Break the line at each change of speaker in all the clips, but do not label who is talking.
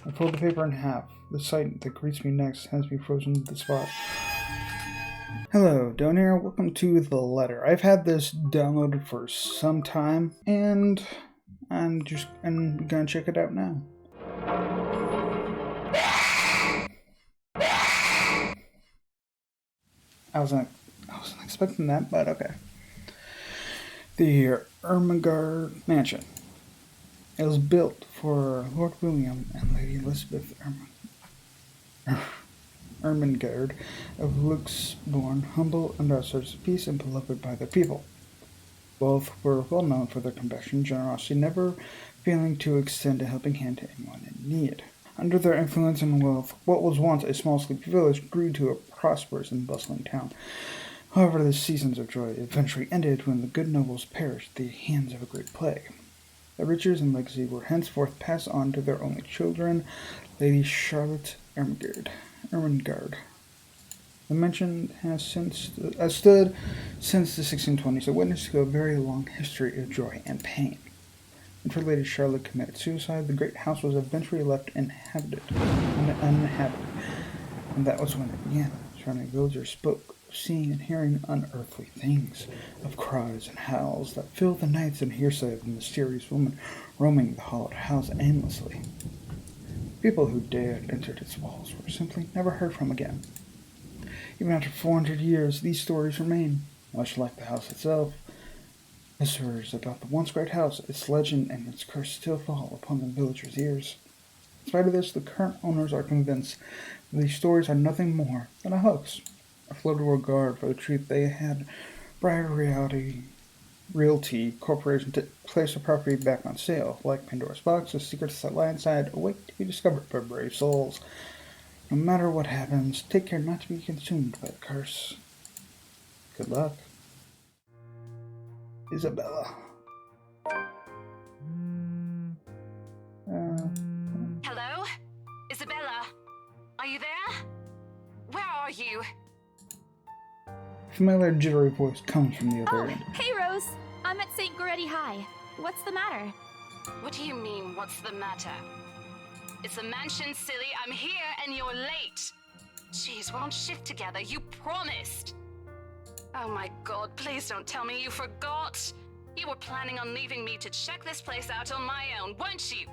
I fold the paper in half. The sight that greets me next has me frozen to the spot. Hello, Donair. Welcome to The Letter. I've had this downloaded for some time, and I'm gonna check it out now. I wasn't expecting that, but okay. The Ermengarde Mansion. It was built for Lord William and Lady Elizabeth Ermengarde of Luxbourne, humble ambassadors of peace and beloved by their people. Both were well known for their compassion, generosity, never failing to extend a helping hand to anyone in need. Under their influence and wealth, what was once a small sleepy village grew to a prosperous and bustling town. However, the seasons of joy eventually ended when the good nobles perished at the hands of a great plague. Their riches and legacy were henceforth passed on to their only children, Lady Charlotte Ermengarde. The mansion has stood since the 1620s, a witness to a very long history of joy and pain. After Lady Charlotte committed suicide, the great house was eventually left uninhabited, and that was when it began. Surrounding villagers spoke of seeing and hearing unearthly things, of cries and howls that filled the nights, and hearsay of a mysterious woman roaming the hollowed house aimlessly. People who dared enter its walls were simply never heard from again. Even after 400 years, these stories remain, much like the house itself. Whispers about the once great house, its legend, and its curse still fall upon the villagers' ears. In spite of this, the current owners are convinced that these stories are nothing more than a hoax, a floating regard for the truth. They had Briar Realty Corporation to place the property back on sale. Like Pandora's box, the secrets that lie inside await to be discovered by brave souls. No matter what happens, take care not to be consumed by the curse. Good luck. Isabella.
Hello? Isabella? Are you there? Where are you?
Familiar jittery voice comes from the other
Oh,
end.
hey Rose. I'm at St. Goretti High. What's the matter?
What do you mean, what's the matter? It's a mansion, silly. I'm here and you're late. Jeez, we're on shift together. You promised. Oh my god, please don't tell me you forgot. You were planning on leaving me to check this place out on my own, weren't you?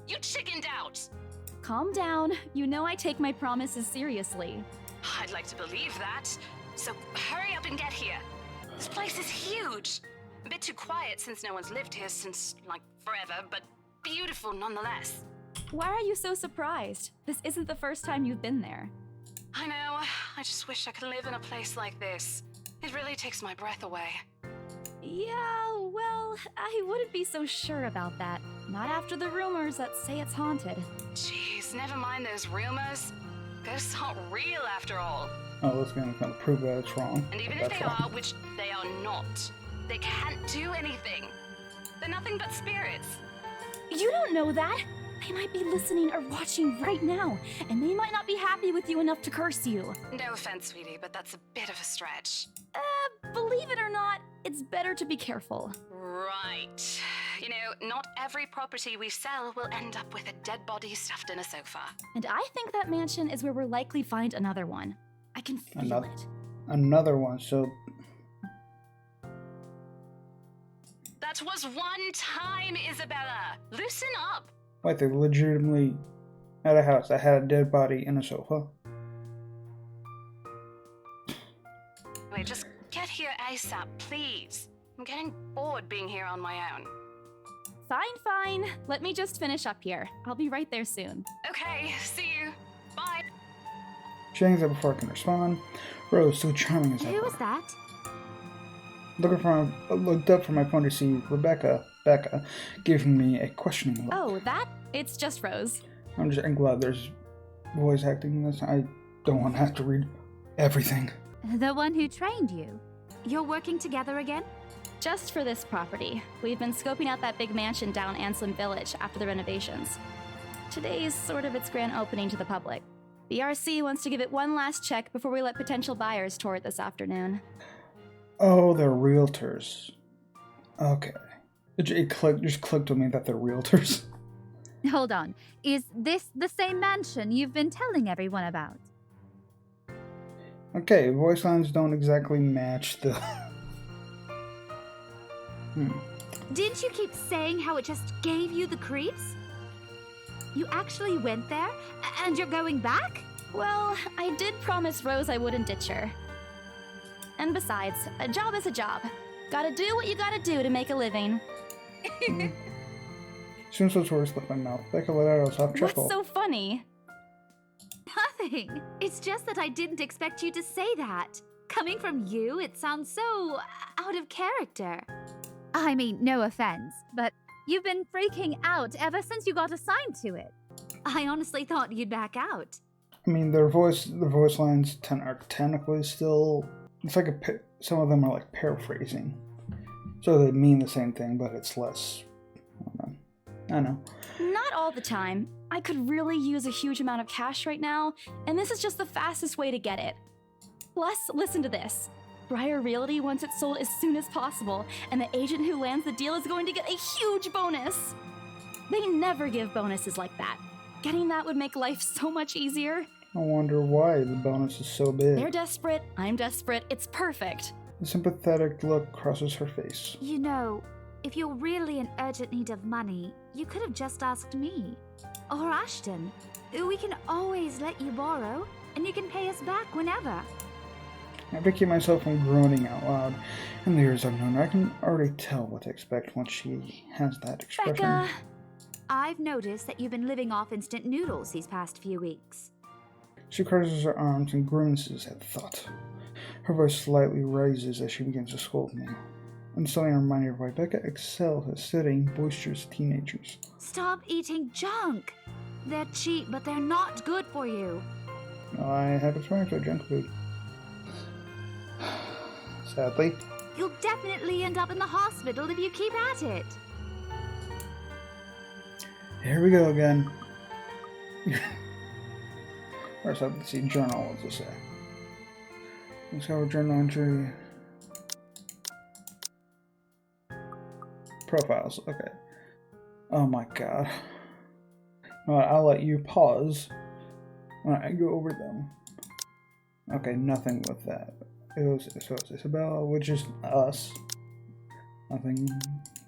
You chickened out.
Calm down. You know I take my promises seriously.
I'd like to believe that. So hurry up and get here. This place is huge. A bit too quiet since no one's lived here since, like, forever, but beautiful nonetheless.
Why are you so surprised? This isn't the first time you've been there.
I know. I just wish I could live in a place like this. It really takes my breath away.
Yeah, well, I wouldn't be so sure about that. Not after the rumors that say it's haunted.
Jeez, never mind those rumors. Ghosts aren't real after all.
Oh, this game's gonna prove that it's wrong.
And even
But
if
that's
they
wrong.
are, which they are not, they can't do anything. They're nothing but spirits.
You don't know that. They might be listening or watching right now, and they might not be happy with you enough to curse you.
No offense, sweetie, but that's a bit of a stretch.
Believe it or not, it's better to be careful.
Right. You know, not every property we sell will end up with a dead body stuffed in a sofa.
And I think that mansion is where we'll likely find another one. I can feel
Another-
it.
Another one, so
That was one time, Isabella. Loosen up.
wait, they legitimately had a house that had a dead body in a sofa?
Wait, just get here ASAP, please. I'm getting bored being here on my own.
Fine. Let me just finish up here. I'll be right there soon.
Okay, see you. Bye.
She hangs up before I can respond. Rose, so charming as
Who
ever.
was that?
Looked up from my phone to see Becca, giving me a questioning look.
Oh, that? It's just Rose.
I'm glad there's voice acting in this. I don't want to have to read everything.
The one who trained you? You're working together again?
Just for this property. We've been scoping out that big mansion down Anselm Village after the renovations. Today's sort of its grand opening to the public. The RC wants to give it one last check before we let potential buyers tour it this afternoon.
Oh, they're realtors. Okay. It just clicked with me that they're realtors.
Hold on. Is this the same mansion you've been telling everyone about?
Okay, voice lines don't exactly match the...
Didn't you keep saying how it just gave you the creeps? You actually went there? And you're going back?
Well, I did promise Rose I wouldn't ditch her. And besides, a job is a job. Gotta do what you gotta do to make a living.
As soon as those words left my mouth, Becca let out a soft chuckle.
What's so funny?
Nothing. It's just that I didn't expect you to say that. Coming from you, it sounds so out of character. I mean, no offense, but you've been freaking out ever since you got assigned to it. I honestly thought you'd back out.
I mean, the voice lines are technically still... It's like some of them are like paraphrasing. So they mean the same thing, but it's less... I know.
Not all the time. I could really use a huge amount of cash right now, and this is just the fastest way to get it. Plus, listen to this. Briar Realty wants it sold as soon as possible, and the agent who lands the deal is going to get a huge bonus. They never give bonuses like that. Getting that would make life so much easier.
I wonder why the bonus is so big.
They're desperate, I'm desperate, it's perfect.
A sympathetic look crosses her face.
You know, if you're really in urgent need of money, you could have just asked me. Or Ashton. We can always let you borrow, and you can pay us back whenever.
I have to keep myself from groaning out loud. In the years I've known her, I can already tell what to expect once she has that expression.
Becca!
I've noticed that you've been living off instant noodles these past few weeks.
She crosses her arms and grimaces at thought. Her voice slightly rises as she begins to scold me. I'm suddenly reminded of why Becca excels at studying boisterous teenagers.
Stop eating junk! They're cheap, but they're not good for you.
I have experience with junk food. Sadly.
You'll definitely end up in the hospital if you keep at it.
Here we go again. First, let's see journal, what's it say? Let's go with journal entry. Profiles, okay. Oh my god. Alright, I'll let you pause when I go over them. Okay, nothing with that. So it's Isabella, which is us. Nothing.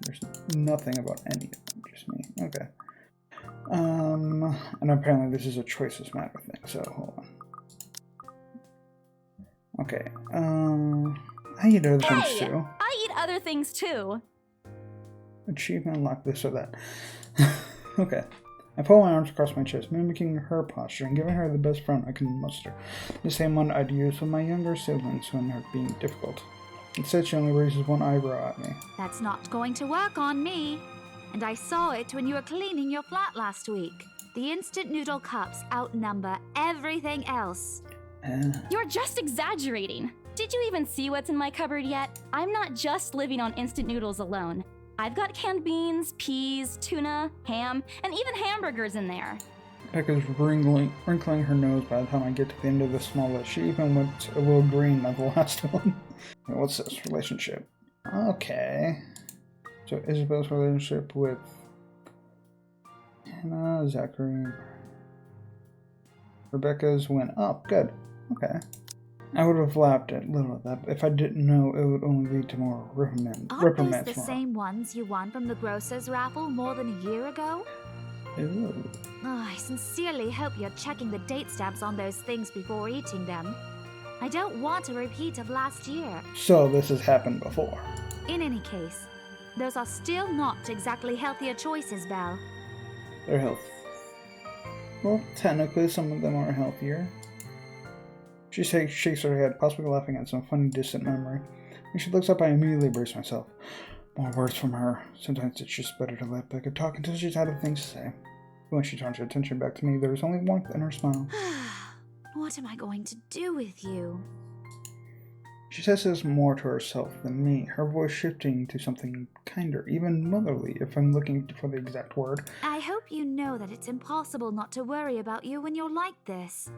There's nothing about any of them, just me. Okay. And apparently this is a choices matter thing, so hold on. Okay, I eat other things too.
I eat other things too.
Achievement unlock this or that. Okay. I pull my arms across my chest, mimicking her posture and giving her the best front I can muster. The same one I'd use with my younger siblings when they're being difficult. Instead, she only raises one eyebrow at me.
That's not going to work on me. And I saw it when you were cleaning your flat last week. The instant noodle cups outnumber everything else.
You're just exaggerating. Did you even see what's in my cupboard yet? I'm not just living on instant noodles alone. I've got canned beans, peas, tuna, ham, and even hamburgers in there.
Becca's wrinkling her nose by the time I get to the end of the small list. She even went a little green on the last one. What's this? Relationship. Okay. So Isabella's relationship with Hannah, Zachary. Rebecca's went up. Good. Okay. I would have laughed at little of that if I didn't know it would only lead to more reprimands.
Aren't those the same ones you won from the grocer's raffle more than a year ago?
Ew.
Oh, I sincerely hope you're checking the date stamps on those things before eating them. I don't want a repeat of last year.
So this has happened before.
In any case, those are still not exactly healthier choices, Belle.
They're healthy. Well, technically some of them are healthier. She shakes her head, possibly laughing at some funny distant memory. When she looks up, I immediately brace myself. More words from her. Sometimes it's just better to let Becca talk until she's out of things to say. When she turns her attention back to me, there is only warmth in her smile.
What am I going to do with you?
She says this more to herself than me, her voice shifting to something kinder, even motherly, if I'm looking for the exact word.
I hope you know that it's impossible not to worry about you when you're like this.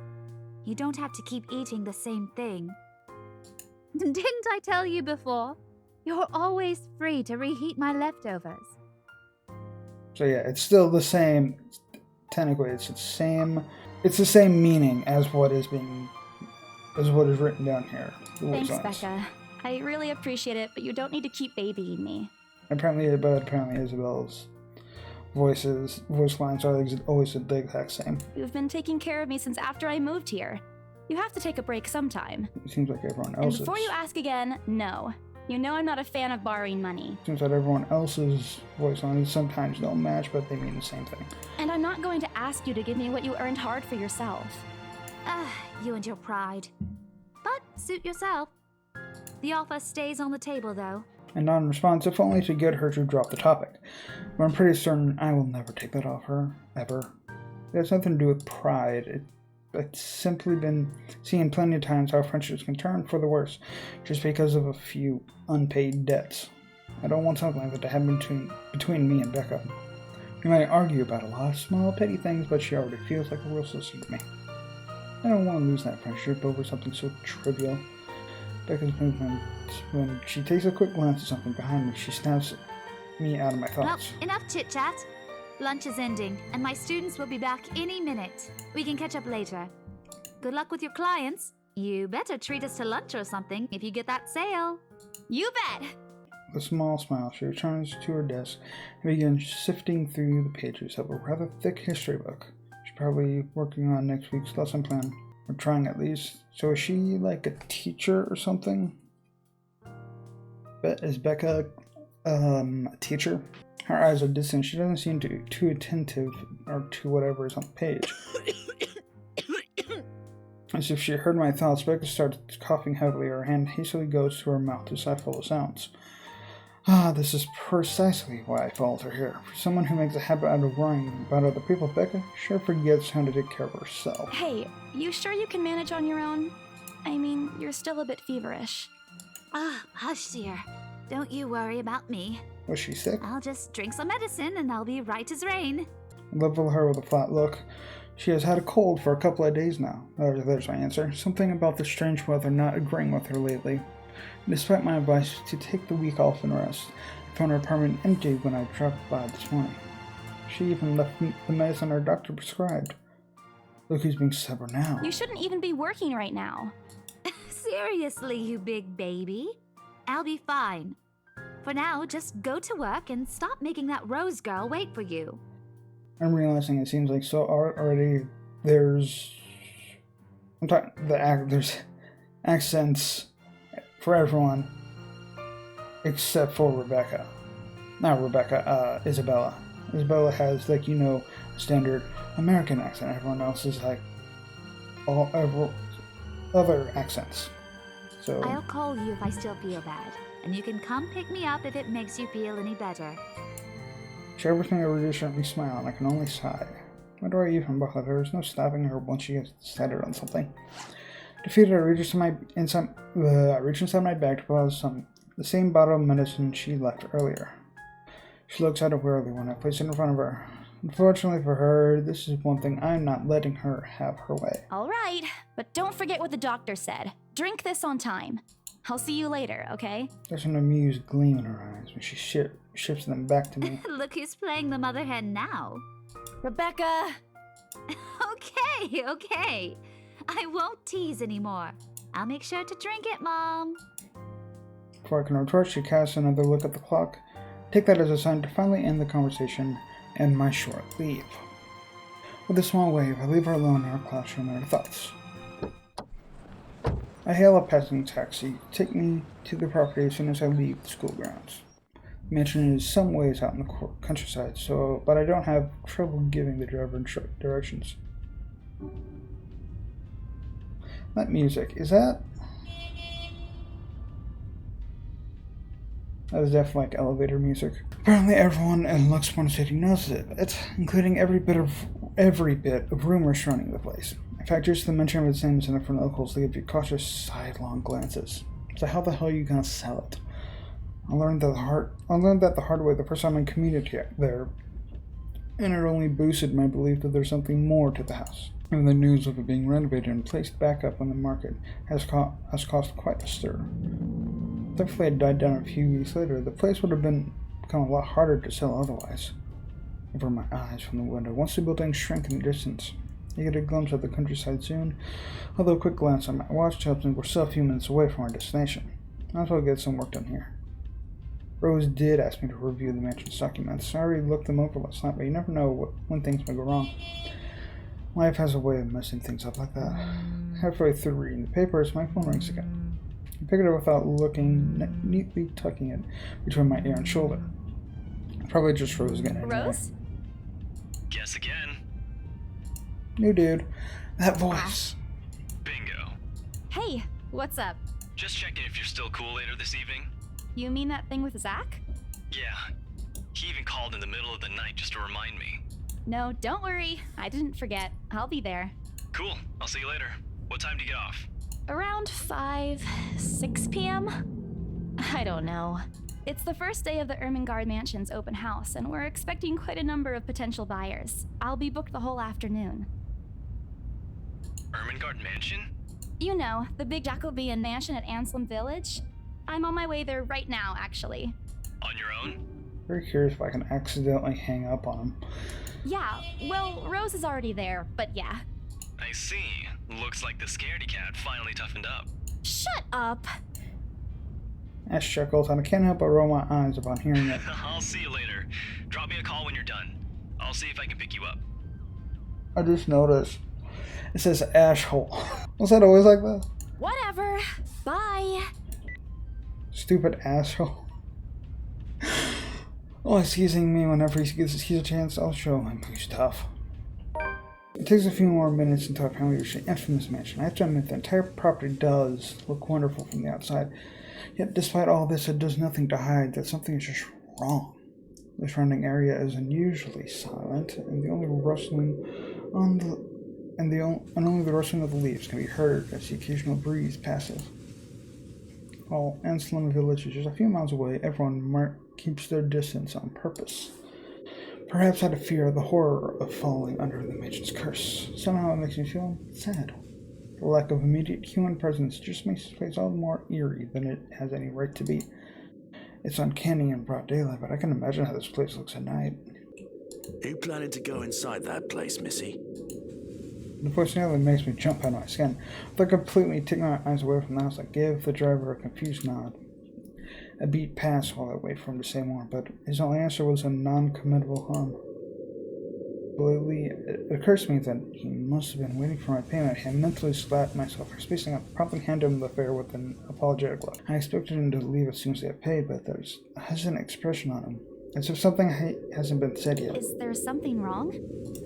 You don't have to keep eating the same thing. Didn't I tell you before? You're always free to reheat my leftovers.
So yeah, it's still the same. Technically, it's the same. It's the same meaning as what is written down here.
Thanks, Becca. I really appreciate it, but you don't need to keep babying me.
Apparently Isabel's voice lines are always the exact same.
You've been taking care of me since after I moved here. You have to take a break sometime.
It seems like everyone
And
else's.
before you ask again, no. You know I'm not a fan of borrowing money.
Seems like everyone else's voice lines sometimes don't match, but they mean the same thing.
And I'm not going to ask you to give me what you earned hard for yourself.
You and your pride. But suit yourself. The offer stays on the table, though.
And non-responsive, only to get her to drop the topic. But I'm pretty certain I will never take that off her, ever. It has nothing to do with pride. It's simply been seen plenty of times how friendships can turn for the worse, just because of a few unpaid debts. I don't want something like that to happen between me and Becca. We might argue about a lot of small, petty things, but she already feels like a real sister to me. I don't want to lose that friendship over something so trivial. Becca's movement, when she takes a quick glance at something behind me, she snaps me out of my
Well,
thoughts.
enough chit-chat. Lunch is ending, and my students will be back any minute. We can catch up later. Good luck with your clients. You better treat us to lunch or something if you get that sale.
You bet!
With a small smile, she returns to her desk and begins sifting through the pages of a rather thick history book. She's probably working on next week's lesson plan, or trying at least. So is she like a teacher or something? Is Becca a teacher? Her eyes are distant. She doesn't seem too attentive or to whatever is on the page. As if she heard my thoughts, Becca starts coughing heavily. Her hand hastily goes to her mouth to stifle the sounds. This is precisely why I followed her here. For someone who makes a habit out of worrying about other people, Becca sure forgets how to take care of herself.
Hey, you sure you can manage on your own? I mean, you're still a bit feverish.
Hush, dear. Don't you worry about me.
Was she sick?
I'll just drink some medicine and I'll be right as rain.
I level her with a flat look. She has had a cold for a couple of days now. There's my answer. Something about the strange weather not agreeing with her lately. Despite my advice to take the week off and rest, I found her apartment empty when I dropped by this morning. She even left the medicine her doctor prescribed. Look who's being stubborn now.
You shouldn't even be working right now.
Seriously, you big baby. I'll be fine. For now, just go to work and stop making that Rose girl wait for you.
I'm realizing it seems like so already there's accents for everyone except for Rebecca. Not Rebecca, Isabella. Isabella has a standard American accent. Everyone else is like all other accents. So
I'll call you if I still feel bad, and you can come pick me up if it makes you feel any better.
she offers me a reassuring smile, and I can only sigh. Why do I even bother? There is no stopping her once she gets decided on something. Defeated, I reach inside my bag to pull out the same bottle of medicine she left earlier. She looks at it wearily when I place it in front of her. Unfortunately for her, this is one thing I'm not letting her have her way.
All right, but don't forget what the doctor said. Drink this on time. I'll see you later, okay?
There's an amused gleam in her eyes when she shifts them back to me.
Look who's playing the mother hen now.
Rebecca!
Okay. I won't tease anymore. I'll make sure to drink it, Mom.
Before I can retort, she casts another look at the clock. Take that as a sign to finally end the conversation and my short leave. With a small wave, I leave her alone in her classroom and her thoughts. I hail a passing taxi, take me to the property as soon as I leave the school grounds. The mansion is some ways out in the countryside, but I don't have trouble giving the driver directions. That music, is that? That is definitely like elevator music. Apparently everyone in Luxmore City knows it, including every bit of rumor surrounding the place. In fact, just the mention of its name is enough for locals to give you cautious sidelong glances. So how the hell are you gonna sell it? I learned that the hard way the first time I commuted there, and it only boosted my belief that there's something more to the house. Even the news of it being renovated and placed back up on the market has caused quite a stir. Thankfully, it died down a few weeks later. The place would have become a lot harder to sell otherwise. over my eyes from the window. Once the buildings shrank in the distance, I get a glimpse of the countryside soon, although a quick glance on my watch tells me we're still a few minutes away from our destination. Might as well get some work done here. Rose did ask me to review the mansion's documents. I already looked them over last night, but you never know when things may go wrong. Life has a way of messing things up like that. Halfway through reading the papers, my phone rings again. I picked it up without looking, neatly tucking it between my ear and shoulder. Probably just Rose again. Anyway.
Rose?
Guess again.
New dude. That voice.
Bingo.
Hey, what's up?
Just checking if you're still cool later this evening.
You mean that thing with Zach?
Yeah. He even called in the middle of the night just to remind me.
No, don't worry. I didn't forget. I'll be there.
Cool. I'll see you later. What time do you get off?
Around 6 p.m.? I don't know. It's the first day of the Ermengarde Mansion's open house, and we're expecting quite a number of potential buyers. I'll be booked the whole afternoon.
Ermengarde Mansion?
You know, the big Jacobean mansion at Anselm Village? I'm on my way there right now, actually.
On your own?
Very curious if I can accidentally hang up on him.
Yeah, well, Rose is already there, but yeah.
I see. Looks like the scaredy cat finally toughened up.
Shut up!
Ash chuckles, and I can't help but roll my eyes upon hearing it.
I'll see you later. Drop me a call when you're done. I'll see if I can pick you up.
I just noticed. It says Ashhole. Was that always like that?
Whatever. Bye.
Stupid asshole. Always teasing me whenever he gets a chance. I'll show him who's tough. It takes a few more minutes until I finally reach the infamous mansion. I have to admit, the entire property does look wonderful from the outside. Yet, despite all this, it does nothing to hide that something is just wrong. The surrounding area is unusually silent, and only the rustling of the leaves can be heard as the occasional breeze passes. While Anselm Village is just a few miles away, everyone keeps their distance on purpose. Perhaps out of fear of the horror of falling under the mansion's curse. Somehow it makes me feel sad. The lack of immediate human presence just makes this place all the more eerie than it has any right to be. It's uncanny in broad daylight, but I can imagine how this place looks at night.
You planning to go inside that place, Missy?
The voice nearly makes me jump out of my skin. If I completely take my eyes away from the house, I give the driver a confused nod. A beat passed while I wait for him to say more, but his only answer was a non-committable hum. Slowly, it occurs to me that he must have been waiting for my payment. I mentally slapped myself for spacing up, promptly handed him the fare with an apologetic look. I expected him to leave as soon as they had paid, but there's a hesitant expression on him, as if something hasn't been said yet.
Is there something wrong?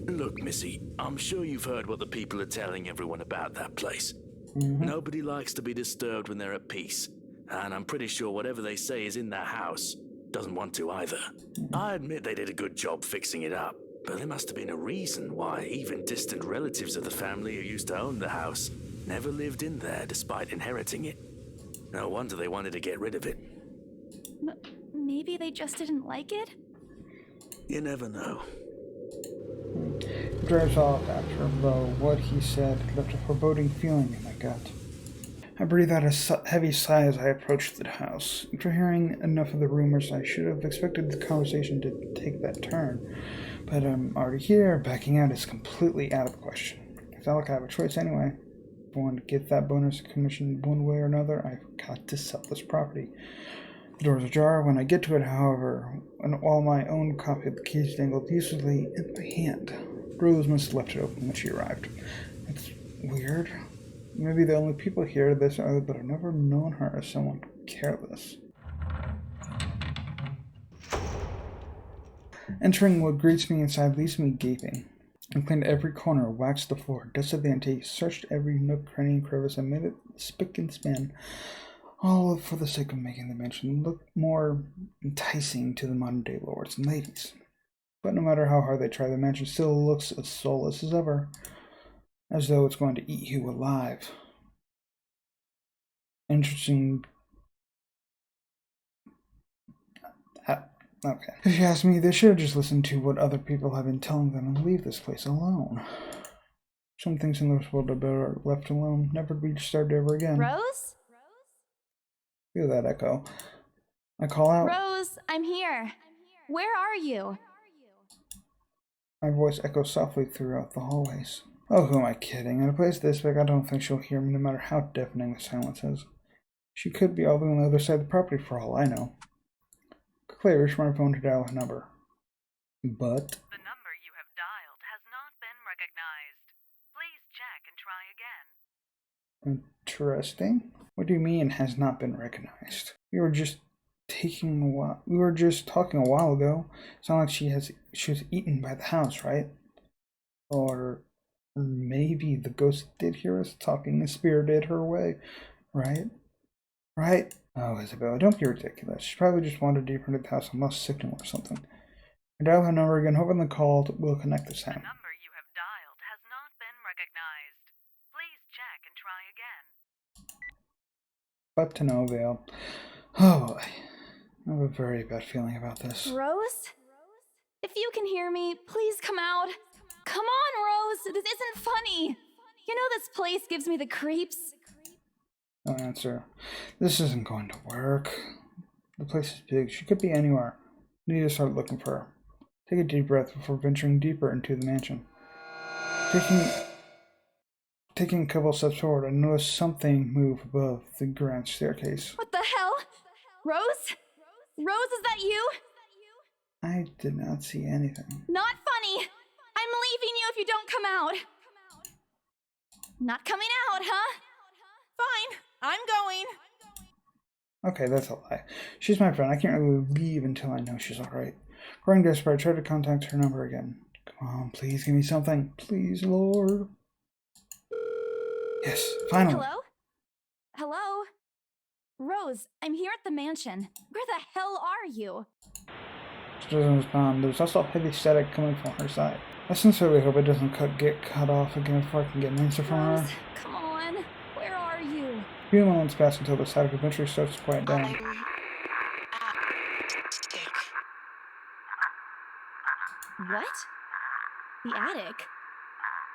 Look, Missy, I'm sure you've heard what the people are telling everyone about that place.
Mm-hmm.
Nobody likes to be disturbed when they're at peace, and I'm pretty sure whatever they say is in that house doesn't want to either. I admit they did a good job fixing it up, but there must have been a reason why even distant relatives of the family who used to own the house never lived in there despite inheriting it. No wonder they wanted to get rid of it.
Maybe they just didn't like it?
You never know.
He drives off after, though what he said left a foreboding feeling in my gut. I breathed out a heavy sigh as I approached the house. After hearing enough of the rumors, I should have expected the conversation to take that turn. But I'm already here, backing out is completely out of the question. It's not like I have a choice anyway. If I want to get that bonus commission one way or another, I've got to sell this property. The door's ajar when I get to it, however, and while my own copy of the keys dangled uselessly in my hand. Rose must have left it open when she arrived. It's weird. Maybe the only people here are this early, but I've never known her as someone careless. Entering what greets me inside leaves me gaping. I cleaned every corner, waxed the floor, dusted the antique, searched every nook, cranny, and crevice, and made it spick and span, all for the sake of making the mansion look more enticing to the modern-day lords and ladies. But no matter how hard they try, the mansion still looks as soulless as ever, as though it's going to eat you alive. Interesting. Okay. If you ask me, they should have just listened to what other people have been telling them and leave this place alone. Some things in this world are better left alone, never to be disturbed ever again.
Rose?
Feel that echo. I call out.
Rose, I'm here. Where are you?
My voice echoes softly throughout the hallways. Oh, who am I kidding? In a place this big, I don't think she'll hear me no matter how deafening the silence is. She could be all the way on the other side of the property for all I know. Quickly, I reach for my phone to dial her number. But
The number you have dialed has not been recognized. Please check and try again.
interesting? What do you mean has not been recognized? We were just talking a while ago. It's not like she was eaten by the house, right? Or maybe the ghost did hear us talking and spirited her away, right? Right? Oh, Isabella, don't be ridiculous. She probably just wandered deeper into the house and lost signal or something. I dial her number again, hoping the call will connect this
The
time.
number you have dialed has not been recognized. Please check and try again.
But to no avail. Oh boy. I have a very bad feeling about this.
Rose? If you can hear me, please come out. Come on, Rose. This isn't funny. You know this place gives me the creeps.
No answer. This isn't going to work. The place is big. She could be anywhere. I need to start looking for her. Take a deep breath before venturing deeper into the mansion. Taking a couple steps forward, I notice something move above the grand staircase.
What the hell? Rose? Rose, is that you?
I did not see anything.
Not funny. I'm leaving you if you don't come out. Not coming out, huh?
Fine, I'm going.
Okay, that's a lie. She's my friend. I can't really leave until I know she's alright. Growing desperate, I try to contact her number again. Come on, please give me something. Please, Lord. Yes, finally.
Hello? Hello? Rose, I'm here at the mansion. Where the hell are you?
She doesn't respond. There's also heavy static coming from her side. I sincerely hope it doesn't get cut off again before I can get an answer from her.
Rose, come on. Where are you?
A few moments pass until the static eventually starts to quiet down.
What? The attic?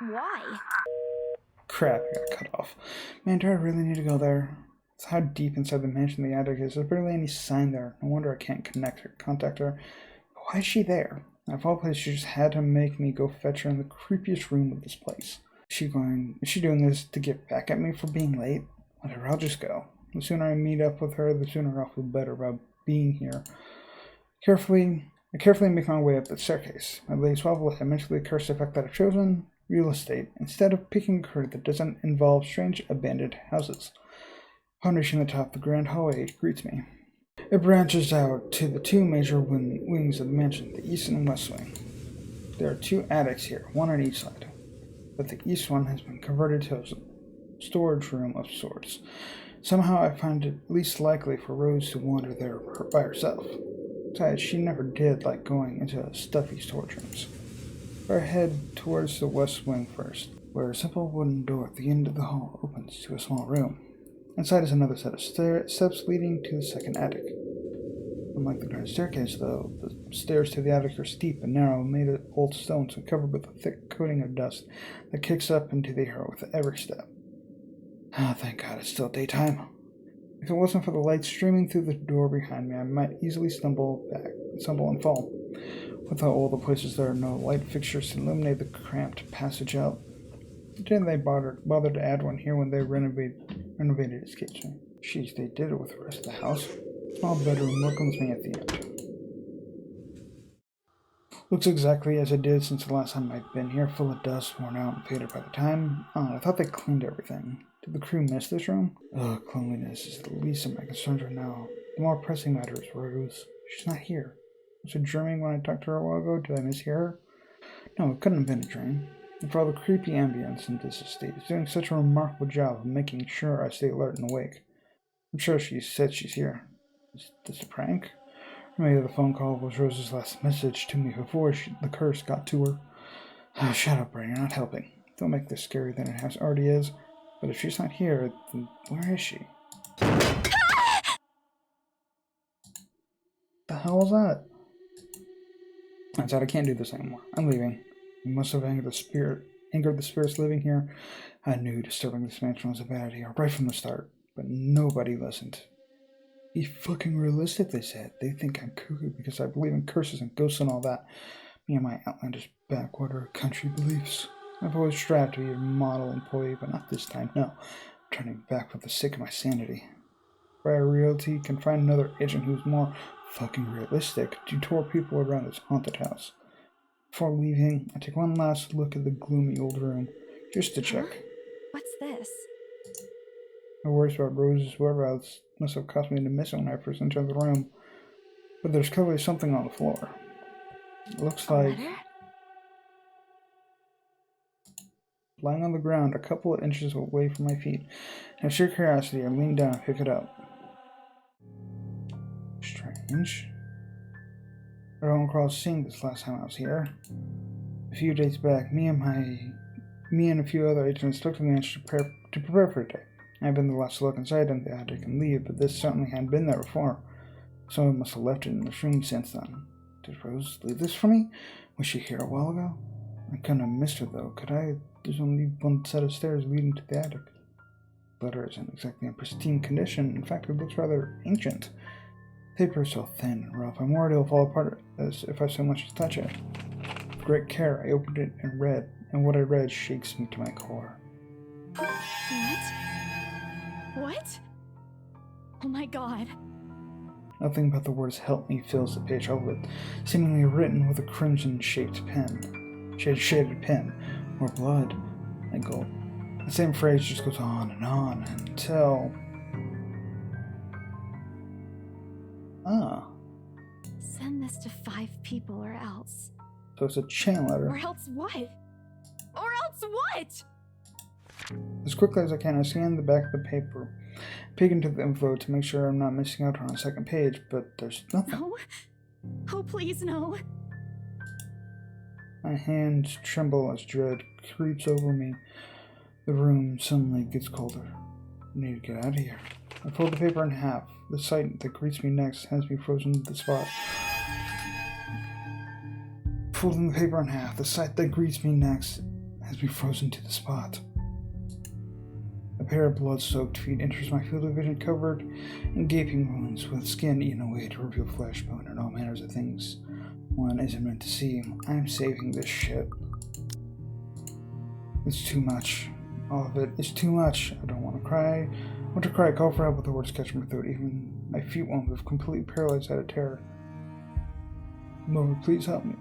Why?
Crap, I got cut off. Man, do I really need to go there? It's how deep inside the mansion the attic is. There's barely any sign there. No wonder I can't contact her. Why is she there? Of all places, she just had to make me go fetch her in the creepiest room of this place. Is she doing this to get back at me for being late? Whatever, I'll just go. The sooner I meet up with her, the sooner I'll feel better about being here. I carefully make my way up the staircase. My legs wobble as I mentally curse the fact that I've chosen real estate instead of picking a career that doesn't involve strange abandoned houses. Upon reaching the top, the grand hallway greets me. It branches out to the two major wings of the mansion, the east and west wing. There are two attics here, one on each side, but the east one has been converted to a storage room of sorts. Somehow I find it least likely for Rose to wander there by herself. Besides, she never did like going into stuffy storage rooms. I head towards the west wing first, where a simple wooden door at the end of the hall opens to a small room. Inside is another set of steps leading to the second attic. Unlike the grand staircase, though, the stairs to the attic are steep and narrow, made of old stones and covered with a thick coating of dust that kicks up into the air with every step. Ah, thank God it's still daytime. If it wasn't for the light streaming through the door behind me, I might easily stumble and fall. Without all the places, there are no light fixtures to illuminate the cramped passage out. Didn't they bother to add one here when they renovated its kitchen? Jeez, they did it with the rest of the house. Small bedroom welcomes me at the end. Looks exactly as it did since the last time I'd been here, full of dust, worn out, and faded by the time. I thought they cleaned everything. Did the crew miss this room? Cleanliness is the least of my concerns right now. The more pressing matter is Rose. She's not here. Was it dreaming when I talked to her a while ago? Did I mishear her? No, it couldn't have been a dream. And for all the creepy ambience in this estate, it's doing such a remarkable job of making sure I stay alert and awake. I'm sure she said she's here. Is this a prank? Or maybe the phone call was Rose's last message to me before the curse got to her. Oh, shut up, Brain, you're not helping. Don't make this scarier than it already is. But if she's not here, then where is she? The hell was that? I said I can't do this anymore. I'm leaving. You must have angered the spirits living here. I knew disturbing this mansion was a bad idea right from the start, but nobody listened. Be fucking realistic, they said. They think I'm cuckoo because I believe in curses and ghosts and all that. Me and my outlandish backwater country beliefs. I've always strived to be a model employee, but not this time, no. I'm turning back for the sake of my sanity. Briar Realty can find another agent who's more fucking realistic to tour people around this haunted house. Before leaving, I take one last look at the gloomy old room, just to check.
What's this?
My worries about Rose's whereabouts must have caused me to miss it when I first entered the room, but there's clearly something on the floor. It looks like
Letter?
lying on the ground a couple of inches away from my feet. In sheer curiosity, I lean down and pick it up. Strange. I don't recall seeing this last time I was here. A few days back, me and a few other agents looked at the mansion to prepare for the day. I've been the last to look inside in the attic and leave, but this certainly hadn't been there before. Someone must have left it in the room since then. Did Rose leave this for me? Was she here a while ago? I couldn't have missed her though, could I? There's only one set of stairs leading to the attic. The letter isn't exactly in pristine condition. In fact, it looks rather ancient. The paper is so thin and rough, I'm worried it'll fall apart as if I so much as touch it. With great care, I opened it and read, and what I read shakes me to my core.
What? Oh my god.
Nothing but the words "help me" fills the page over with, seemingly written with a crimson-shaded pen, or blood. I gulp. The same phrase just goes on until...
Send this to 5 people or else.
So it's a chain letter.
Or else what? Or else what?
As quickly as I can, I scan the back of the paper, peek into the envelope to make sure I'm not missing out on a second page, but there's nothing.
No. Oh, please, no.
My hands tremble as dread creeps over me. The room suddenly gets colder. I need to get out of here. I fold the paper in half. The sight that greets me next has me frozen to the spot. Folding the paper in half, the sight that greets me next has me frozen to the spot. A pair of blood-soaked feet enters my field of vision, covered in gaping wounds, with skin eaten away to reveal flesh, bone, and all manners of things one isn't meant to see. I'm saving this shit. It's too much. All of it is too much. I don't want to cry. I want to cry, call for help, but the words catch my throat. Even my feet won't move, completely paralyzed out of terror. Lord, please help me.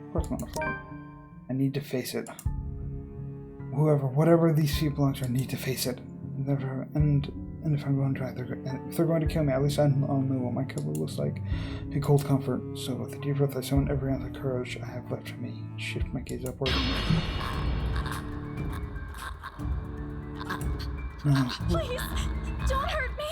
Of course I'm on the phone. I need to face it. Whatever these feet belong to, I need to face it. And if I'm going to try, if they're going to kill me, at least I'll know what my cover looks like. A cold comfort. So with a deep breath, I summon every ounce of courage I have left for me. Shift my gaze upward. No.
Please, don't hurt me.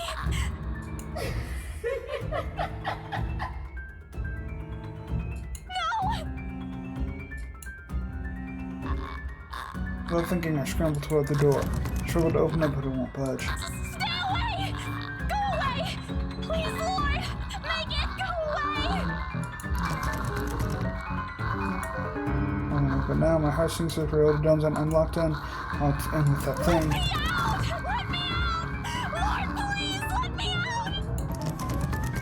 No.
Without thinking, I scramble toward the door. Struggle to open it, but it won't budge.
Stay away! Go away! Please, Lord! Make it go away!
But now my heart sinks with real guns and I'm locked in with that thing.
Let me out! Lord, please, let me out!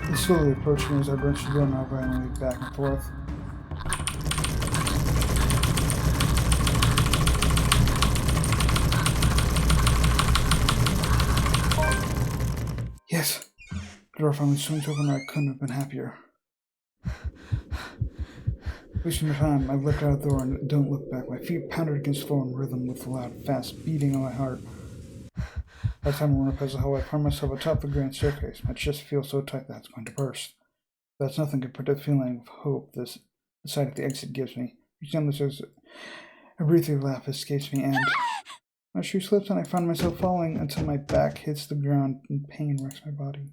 He's slowly approaching me as I wrench the door now violently back and forth. Yes! The door finally swings open and I couldn't have been happier. Wasting the time, I leapt out the door and don't look back. My feet pounded against the floor in rhythm with the loud, fast beating of my heart. By the time I run past the hallway, I find myself atop the grand staircase. My chest feels so tight that it's going to burst. That's nothing compared to the feeling of hope the sight of the exit gives me. Reaching down the stairs, a breathy laugh escapes me, and my shoe slips and I find myself falling until my back hits the ground and pain wrecks my body.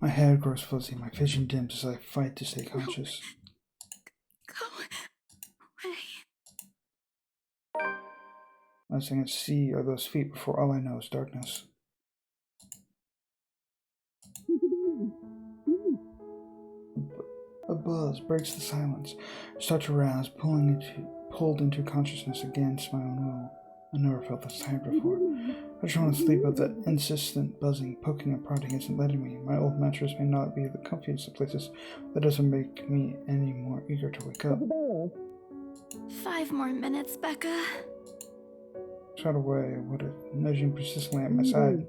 My head grows fuzzy, my vision dims as I fight to stay conscious.
Go away.
Last thing I see are those feet before all I know is darkness. A buzz breaks the silence. I start to rouse, pulled into consciousness against my own will. I never felt this tired before. I just want to sleep, but the insistent buzzing, poking, and prodding isn't letting me. My old mattress may not be the comfiest of places, but that doesn't make me any more eager to wake up.
5 more minutes, Becca.
Shot away, what if nudging persistently at my side.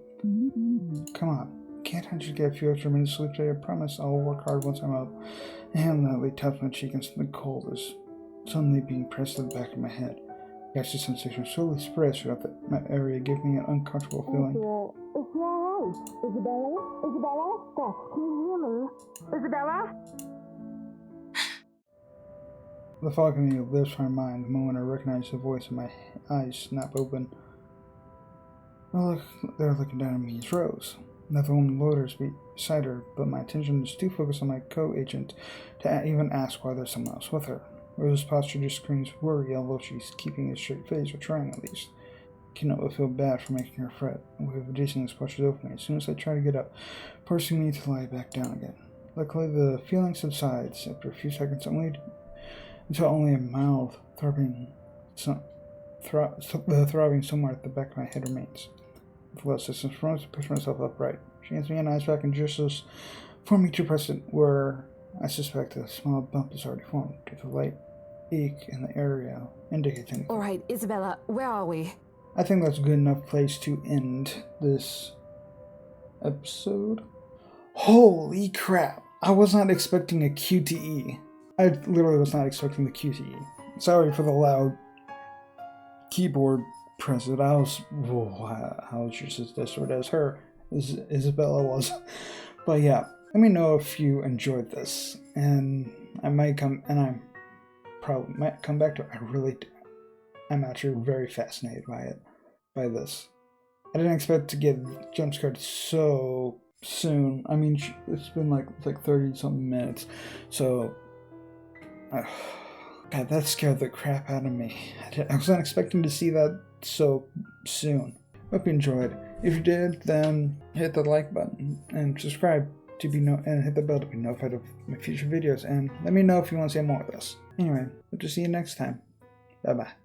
Come on, can't I just get a few extra minutes of sleep today? I promise I'll work hard once I'm up. A hand lightly taps my cheek and something cold is suddenly being pressed to the back of my head. The actual sensation slowly spreads throughout my area, giving me an uncomfortable feeling.
Isabella?
The fog in me lifts my mind the moment I recognize the voice and my eyes snap open. They're looking down at me as Rose. Another woman loiters beside her, but my attention is too focused on my co-agent to even ask why there's someone else with her. Rose's posture just screams worry, although she's keeping a straight face, or trying at least. I cannot but feel bad for making her fret. We have a decent splotches opening as soon as I try to get up, forcing me to lie back down again. Luckily, the feeling subsides after a few seconds, until only a mild throbbing somewhere at the back of my head remains. With less distance from Rose, I push myself upright. She hands me an ice pack and gestures for me to press it where I suspect a small bump is already formed due to light ache in the area indicating.
Alright, Isabella, where are we?
I think that's a good enough place to end this episode. Holy crap! I was not expecting a QTE. I literally was not expecting the QTE. Sorry for the loud keyboard press. I was, I was just as desperate as her, as Isabella was. But yeah. Let me know if you enjoyed this, and I might come, and I probably might come back to it. I'm actually very fascinated by this. I didn't expect to get jump scared so soon. I mean, it's been like 30-something minutes, so, God, that scared the crap out of me. I wasn't expecting to see that so soon. Hope you enjoyed. If you did, then hit the like button and subscribe and hit the bell to be notified of my future videos, and let me know if you want to see more of this. Anyway, hope to see you next time. Bye bye.